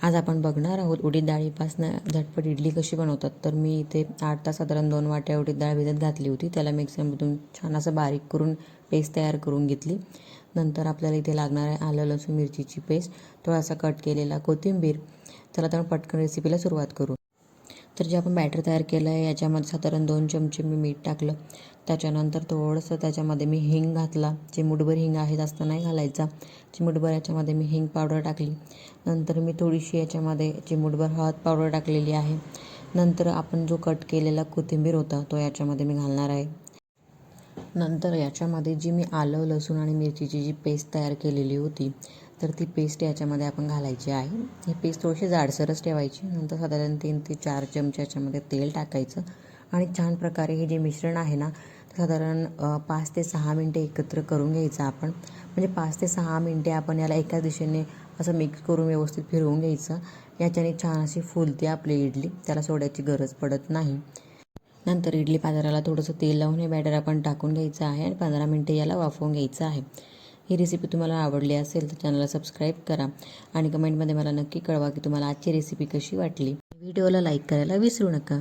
आज आपण बघणार आहोत उडीद डाळीपासून झटपट इडली कशी बनवतात. तर मी इथे 8 तास साधारण 2 वाट्या उडीद डाळ भिजत घातली होती. त्याला मिक्सरमधून छान असं बारीक करून पेस्ट तयार करून घेतली. नंतर आपल्याला इथे लागणार आहे आलं लसूण मिरचीची पेस्ट, थोडासा कट केलेला कोथिंबीर. चला तर पटकन रेसिपीला सुरुवात करू. तर जे आपण बॅटर तयार केलं आहे याच्यामध्ये साधारण 2 चमचे मी मीठ टाकलं. त्याच्यानंतर थोडंसं त्याच्यामध्ये मी हिंग घातला. चिमूटभर हिंग आहे, जास्त नाही घालायचा. चिमूटभर याच्यामध्ये मी हिंग पावडर टाकली. नंतर मी थोडीशी याच्यामध्ये चिमूटभर हळद पावडर टाकलेली आहे. नंतर आपण जो कट केलेला कोथिंबीर होता तो याच्यामध्ये मी घालणार आहे. नंतर याच्यामध्ये जी मी आलं लसूण आणि मिरचीची जी पेस्ट तयार केलेली होती तर ती पेस्ट याच्यामध्ये आपण घालायची आहे. ही पेस्ट थोडीशी जाडसरच ठेवायची. नंतर साधारण 3 ते 4 चमचे याच्यामध्ये तेल टाकायचं आणि छान प्रकारे हे जे मिश्रण आहे ना साधारण 5 ते 6 मिनटे एकत्र करून घ्यायचं आपण. म्हणजे 5 ते 6 मिनटे आपण याला एका दिशेने असं मिक्स करून व्यवस्थित फिरवून घ्यायचं. याच्याने छान अशी फुलते आपली इडली, त्याला सोडायची गरज पडत नाही. नंतर इडली पात्राला थोडंसं तेल लावून हे बॅटर आपण टाकून घ्यायचं आहे आणि 15 मिनटे याला वाफवून घ्यायचं आहे. ही रेसिपी तुम्हाला आवडली असेल तर चॅनलला सबस्क्राईब करा आणि कमेंटमध्ये मला नक्की कळवा की तुम्हाला आजची रेसिपी कशी वाटली. व्हिडिओला लाईक करायला विसरू नका.